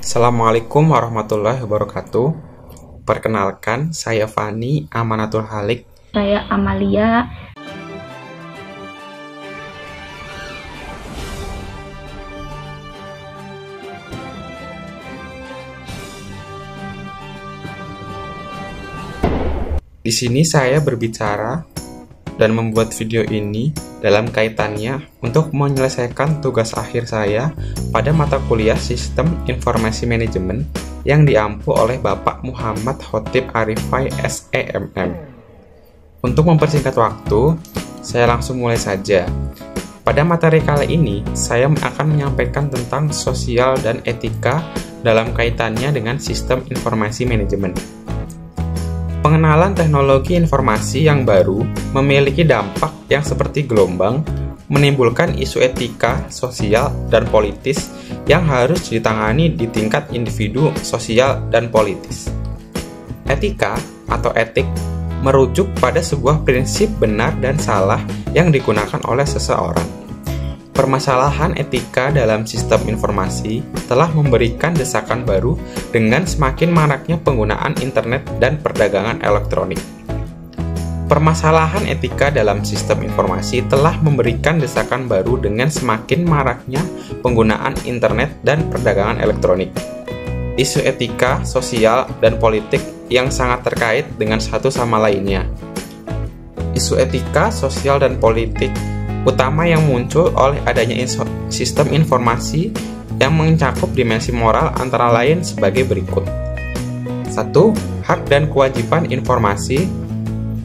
Assalamualaikum warahmatullahi wabarakatuh. Perkenalkan, saya Fani Amanatul Halik. Saya Amalia. Di sini saya berbicara dan membuat video ini dalam kaitannya untuk menyelesaikan tugas akhir saya pada mata kuliah Sistem Informasi Manajemen yang diampu oleh Bapak Muhammad Khotib Arifai SEMM. Untuk mempersingkat waktu, saya langsung mulai saja. Pada materi kali ini, saya akan menyampaikan tentang sosial dan etika dalam kaitannya dengan Sistem Informasi Manajemen. Pengenalan teknologi informasi yang baru memiliki dampak yang seperti gelombang, menimbulkan isu etika, sosial, dan politis yang harus ditangani di tingkat individu, sosial, dan politis. Etika atau etik merujuk pada sebuah prinsip benar dan salah yang digunakan oleh seseorang. Permasalahan etika dalam sistem informasi telah memberikan desakan baru dengan semakin maraknya penggunaan internet dan perdagangan elektronik. Permasalahan etika dalam sistem informasi telah memberikan desakan baru dengan semakin maraknya penggunaan internet dan perdagangan elektronik. Isu etika, sosial, dan politik yang sangat terkait dengan satu sama lainnya. Isu etika, sosial, dan politik utama yang muncul oleh adanya sistem informasi yang mencakup dimensi moral antara lain sebagai berikut. 1. Hak dan kewajiban informasi.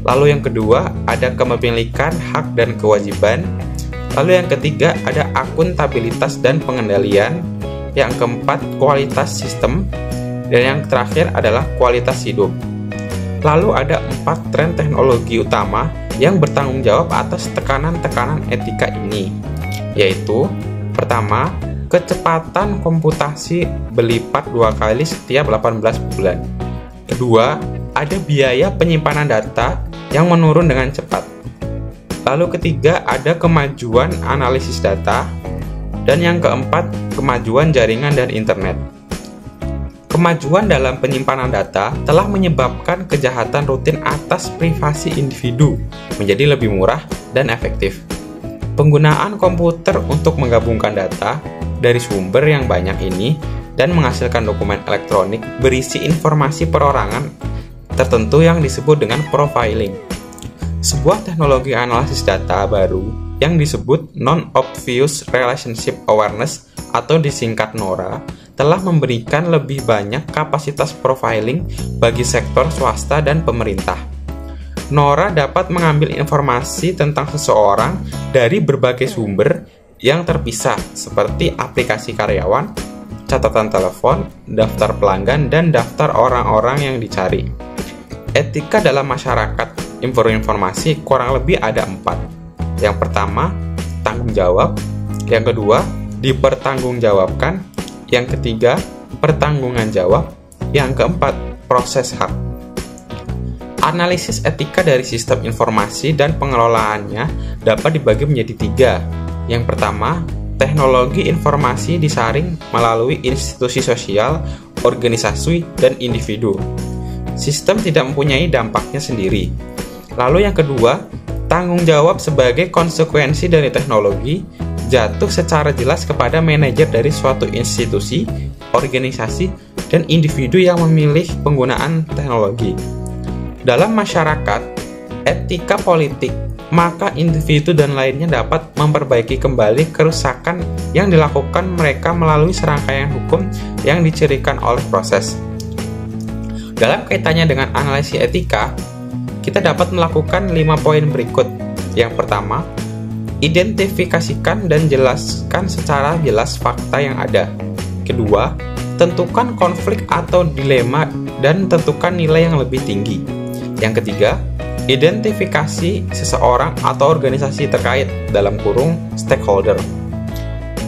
Lalu yang kedua, ada kepemilikan hak dan kewajiban. Lalu yang ketiga, ada akuntabilitas dan pengendalian. Yang keempat, kualitas sistem. Dan yang terakhir adalah kualitas hidup. Lalu ada 4 tren teknologi utama yang bertanggung jawab atas tekanan-tekanan etika ini, yaitu pertama, kecepatan komputasi berlipat 2 kali setiap 18 bulan. Kedua, ada biaya penyimpanan data yang menurun dengan cepat. Lalu ketiga, ada kemajuan analisis data. Dan yang keempat, kemajuan jaringan dan internet. Kemajuan dalam penyimpanan data telah menyebabkan kejahatan rutin atas privasi individu menjadi lebih murah dan efektif. Penggunaan komputer untuk menggabungkan data dari sumber yang banyak ini dan menghasilkan dokumen elektronik berisi informasi perorangan tertentu yang disebut dengan profiling. Sebuah teknologi analisis data baru yang disebut Non-Obvious Relationship Awareness atau disingkat NORA telah memberikan lebih banyak kapasitas profiling bagi sektor swasta dan pemerintah. NORA dapat mengambil informasi tentang seseorang dari berbagai sumber yang terpisah seperti aplikasi karyawan, catatan telepon, daftar pelanggan, dan daftar orang-orang yang dicari. Etika dalam masyarakat informasi kurang lebih ada 4. Yang pertama, tanggung jawab. Yang kedua, dipertanggungjawabkan. Yang ketiga, pertanggungan jawab. Yang keempat, proses hak. Analisis etika dari sistem informasi dan pengelolaannya dapat dibagi menjadi 3. Yang pertama, teknologi informasi disaring melalui institusi sosial, organisasi, dan individu. Sistem tidak mempunyai dampaknya sendiri. Lalu yang kedua, tanggung jawab sebagai konsekuensi dari teknologi jatuh secara jelas kepada manajer dari suatu institusi, organisasi, dan individu yang memilih penggunaan teknologi. Dalam masyarakat, etika politik, maka individu dan lainnya dapat memperbaiki kembali kerusakan yang dilakukan mereka melalui serangkaian hukum yang dicirikan oleh proses. Dalam kaitannya dengan analisis etika, kita dapat melakukan 5 poin berikut. Yang pertama, identifikasikan dan jelaskan secara jelas fakta yang ada. Kedua, tentukan konflik atau dilema dan tentukan nilai yang lebih tinggi. Yang ketiga, identifikasi seseorang atau organisasi terkait dalam kurung stakeholder.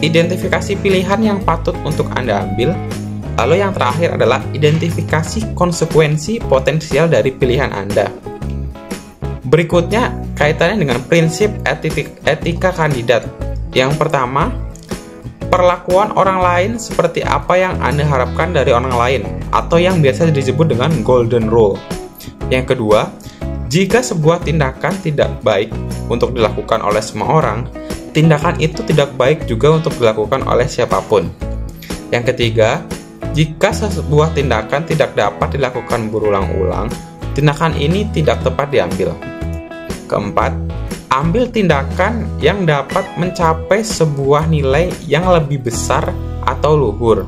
Identifikasi pilihan yang patut untuk Anda ambil. Lalu yang terakhir adalah identifikasi konsekuensi potensial dari pilihan Anda. Berikutnya, kaitannya dengan prinsip etika kandidat. Yang pertama, perlakuan orang lain seperti apa yang Anda harapkan dari orang lain, atau yang biasa disebut dengan golden rule. Yang kedua, jika sebuah tindakan tidak baik untuk dilakukan oleh semua orang, tindakan itu tidak baik juga untuk dilakukan oleh siapapun. Yang ketiga, jika sebuah tindakan tidak dapat dilakukan berulang-ulang, tindakan ini tidak tepat diambil. Keempat, ambil tindakan yang dapat mencapai sebuah nilai yang lebih besar atau luhur.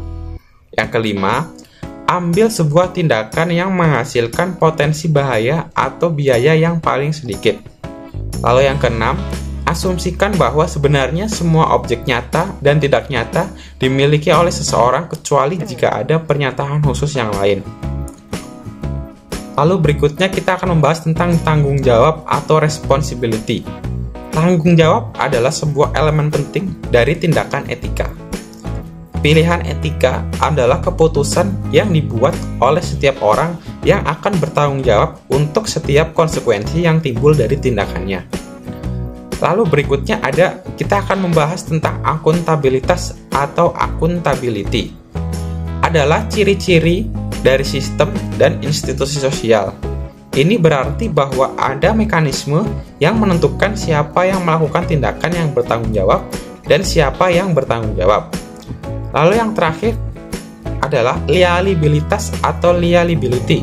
Yang kelima, ambil sebuah tindakan yang menghasilkan potensi bahaya atau biaya yang paling sedikit. Lalu yang keenam, asumsikan bahwa sebenarnya semua objek nyata dan tidak nyata dimiliki oleh seseorang kecuali jika ada pernyataan khusus yang lain. Lalu berikutnya kita akan membahas tentang tanggung jawab atau responsibility. Tanggung jawab adalah sebuah elemen penting dari tindakan etika. Pilihan etika adalah keputusan yang dibuat oleh setiap orang yang akan bertanggung jawab untuk setiap konsekuensi yang timbul dari tindakannya. Lalu berikutnya kita akan membahas tentang akuntabilitas atau accountability. Adalah ciri-ciri dari sistem dan institusi sosial. Ini berarti bahwa ada mekanisme yang menentukan siapa yang melakukan tindakan yang bertanggung jawab dan siapa yang bertanggung jawab. Lalu yang terakhir adalah liabilitas atau liability.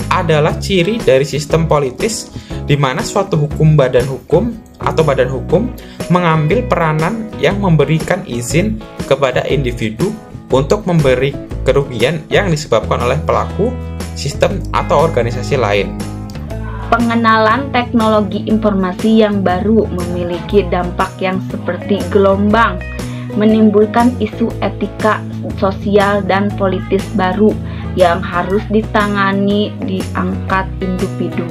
Adalah ciri dari sistem politis di mana suatu badan hukum mengambil peranan yang memberikan izin kepada individu untuk memberi kerugian yang disebabkan oleh pelaku, sistem, atau organisasi lain. Pengenalan teknologi informasi yang baru memiliki dampak yang seperti gelombang, menimbulkan isu etika, sosial, dan politis baru yang harus ditangani diangkat individu.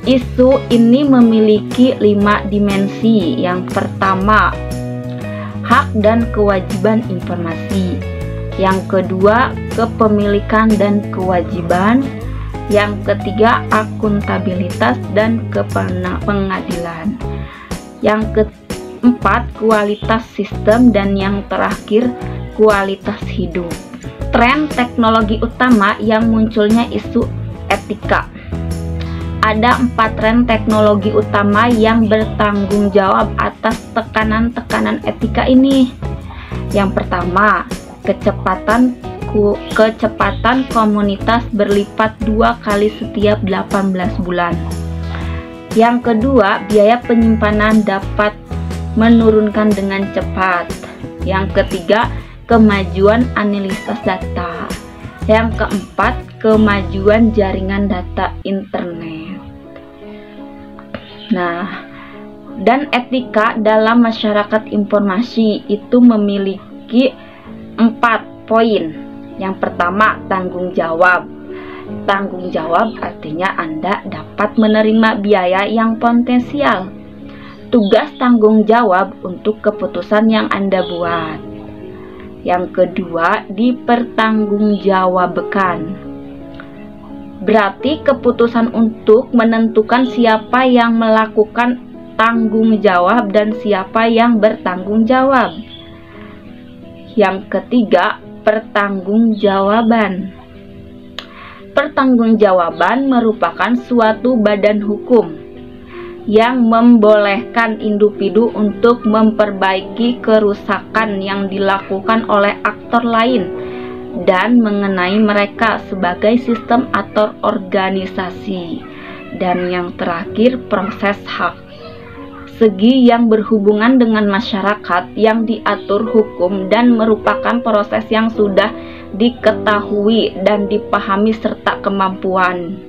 Isu ini memiliki 5 dimensi. Yang pertama, hak dan kewajiban informasi. Yang kedua, kepemilikan dan kewajiban. Yang ketiga, akuntabilitas dan pengadilan. Yang keempat, kualitas sistem. Dan yang terakhir, kualitas hidup. Tren teknologi utama yang munculnya isu etika. Ada 4 tren teknologi utama yang bertanggung jawab atas tekanan-tekanan etika ini. Yang pertama, kecepatan komunitas berlipat 2 kali setiap 18 bulan. Yang kedua, biaya penyimpanan dapat menurunkan dengan cepat. Yang ketiga, kemajuan analisis data. Yang keempat, kemajuan jaringan data internet. Nah, dan etika dalam masyarakat informasi itu memiliki 4 poin. Yang pertama, tanggung jawab. Tanggung jawab artinya Anda dapat menerima biaya yang potensial. Tugas tanggung jawab untuk keputusan yang Anda buat. Yang kedua, dipertanggungjawabkan. Berarti keputusan untuk menentukan siapa yang melakukan tanggung jawab dan siapa yang bertanggung jawab. Yang ketiga, pertanggungjawaban. Pertanggungjawaban merupakan suatu badan hukum yang membolehkan individu untuk memperbaiki kerusakan yang dilakukan oleh aktor lain dan mengenai mereka sebagai sistem atau organisasi. Dan yang terakhir, proses hak. Segi yang berhubungan dengan masyarakat yang diatur hukum dan merupakan proses yang sudah diketahui dan dipahami serta kemampuan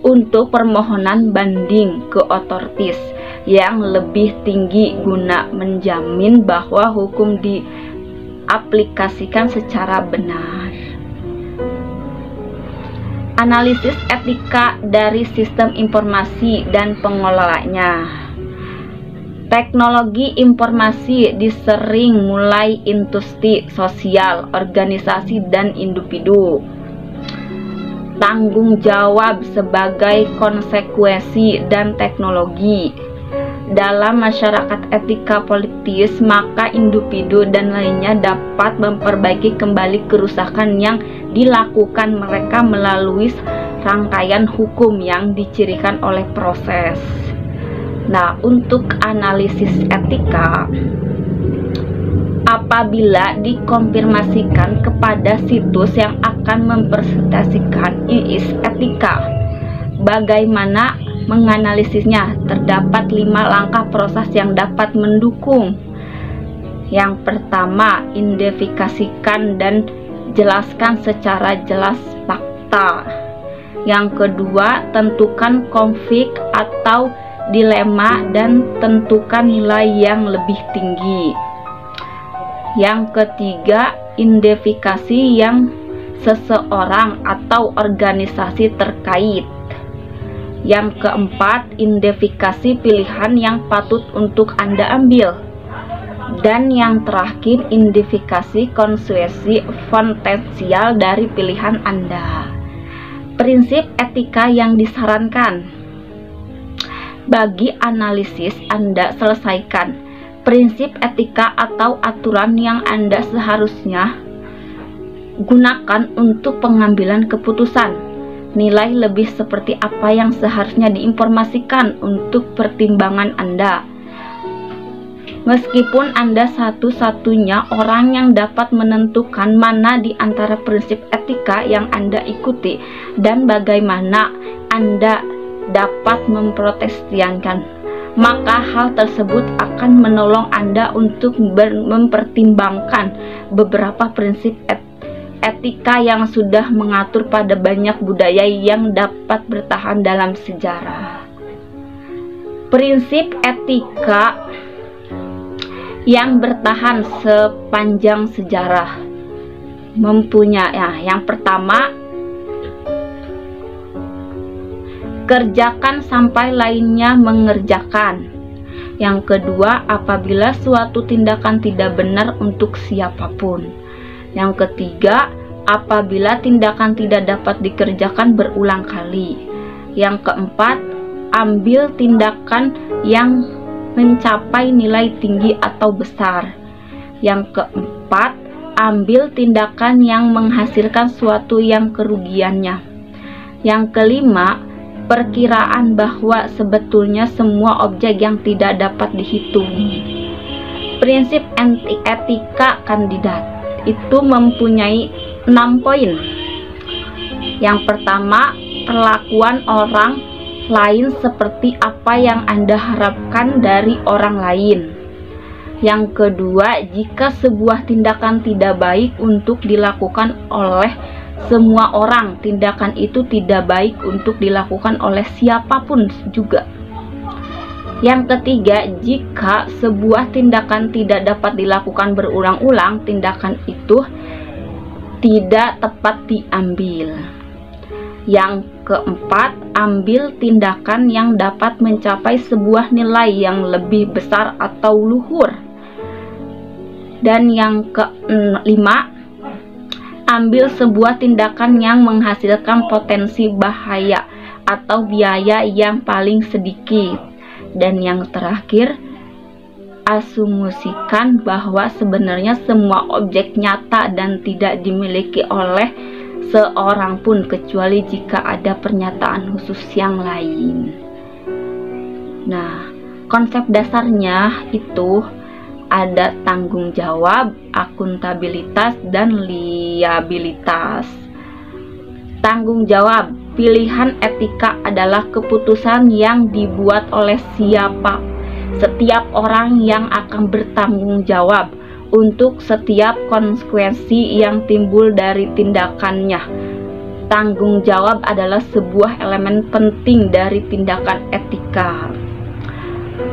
untuk permohonan banding ke otoritas yang lebih tinggi guna menjamin bahwa hukum diaplikasikan secara benar. Analisis etika dari sistem informasi dan pengelolanya. Teknologi informasi disering mulai industri, sosial, organisasi, dan individu. Tanggung jawab sebagai konsekuensi dan teknologi. dalam masyarakat etika politis, maka individu dan lainnya dapat memperbaiki kembali kerusakan yang dilakukan mereka melalui rangkaian hukum yang dicirikan oleh proses. Nah, untuk analisis etika, apabila dikonfirmasikan kepada situs yang akan mempresentasikan IIS etika, bagaimana menganalisisnya? Terdapat 5 langkah proses yang dapat mendukung. Yang pertama, identifikasikan dan jelaskan secara jelas fakta. Yang kedua, tentukan konflik atau dilema dan tentukan nilai yang lebih tinggi. Yang ketiga, identifikasi yang seseorang atau organisasi terkait. Yang keempat, identifikasi pilihan yang patut untuk Anda ambil. Dan yang terakhir, identifikasi konsekuensi potensial dari pilihan Anda. Prinsip etika yang disarankan. Bagi analisis Anda selesaikan prinsip etika atau aturan yang Anda seharusnya gunakan untuk pengambilan keputusan. Nilai lebih seperti apa yang seharusnya diinformasikan untuk pertimbangan Anda. Meskipun Anda satu-satunya orang yang dapat menentukan mana di antara prinsip etika yang Anda ikuti dan bagaimana Anda dapat memprotestiankan, maka hal tersebut akan menolong Anda untuk mempertimbangkan beberapa prinsip etika yang sudah mengatur pada banyak budaya yang dapat bertahan dalam sejarah. Prinsip etika yang bertahan sepanjang sejarah mempunyai, yang pertama, kerjakan sampai lainnya mengerjakan. Yang kedua, apabila suatu tindakan tidak benar untuk siapapun. Yang ketiga, apabila tindakan tidak dapat dikerjakan berulang kali. Yang keempat, ambil tindakan yang mencapai nilai tinggi atau besar. Yang keempat, ambil tindakan yang menghasilkan suatu yang kerugiannya. Yang kelima, perkiraan bahwa sebetulnya semua objek yang tidak dapat dihitung. Prinsip etika kandidat itu mempunyai 6 poin. Yang pertama, perlakuan orang lain seperti apa yang Anda harapkan dari orang lain. Yang kedua, jika sebuah tindakan tidak baik untuk dilakukan oleh semua orang, tindakan itu tidak baik untuk dilakukan oleh siapapun juga. Yang ketiga, jika sebuah tindakan tidak dapat dilakukan berulang-ulang, tindakan itu tidak tepat diambil. Yang keempat, ambil tindakan yang dapat mencapai sebuah nilai yang lebih besar atau luhur. Dan yang kelima, ambil sebuah tindakan yang menghasilkan potensi bahaya atau biaya yang paling sedikit. Dan yang terakhir, asumsikan bahwa sebenarnya semua objek nyata dan tidak dimiliki oleh seorang pun kecuali jika ada pernyataan khusus yang lain. Nah, konsep dasarnya itu ada tanggung jawab, akuntabilitas, dan liabilitas. Tanggung jawab. Pilihan etika adalah keputusan yang dibuat oleh setiap orang yang akan bertanggung jawab untuk setiap konsekuensi yang timbul dari tindakannya. Tanggung jawab adalah sebuah elemen penting dari tindakan etika.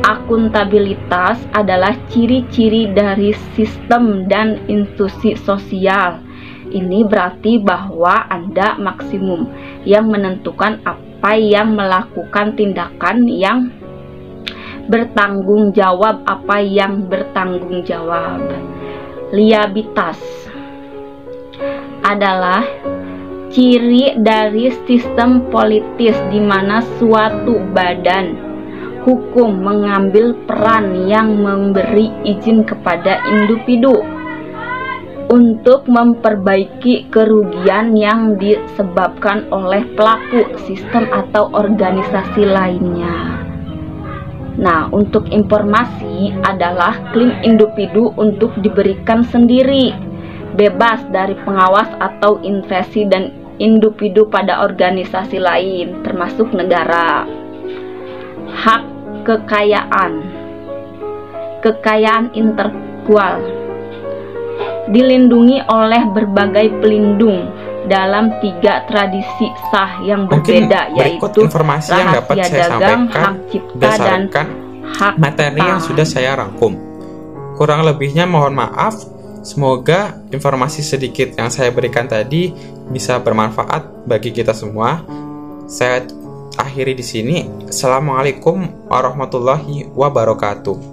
Akuntabilitas adalah ciri-ciri dari sistem dan institusi sosial. Ini berarti bahwa Anda maksimum yang menentukan apa yang melakukan tindakan yang bertanggung jawab, apa yang bertanggung jawab. Liabilitas adalah ciri dari sistem politis di mana suatu badan, hukum mengambil peran yang memberi izin kepada individu untuk memperbaiki kerugian yang disebabkan oleh pelaku sistem atau organisasi lainnya. Nah, untuk informasi adalah klaim individu untuk diberikan sendiri, bebas dari pengawas atau invasi dan individu pada organisasi lain, termasuk negara. Hak kekayaan intelektual dilindungi oleh berbagai pelindung dalam 3 tradisi sah yang berbeda, yaitu informasi yang dapat saya dagang, sampaikan hak cipta, dan hak materi yang sudah saya rangkum. Kurang lebihnya mohon maaf. Semoga informasi sedikit yang saya berikan tadi bisa bermanfaat bagi kita semua. Saya akhiri di sini. Assalamualaikum warahmatullahi wabarakatuh.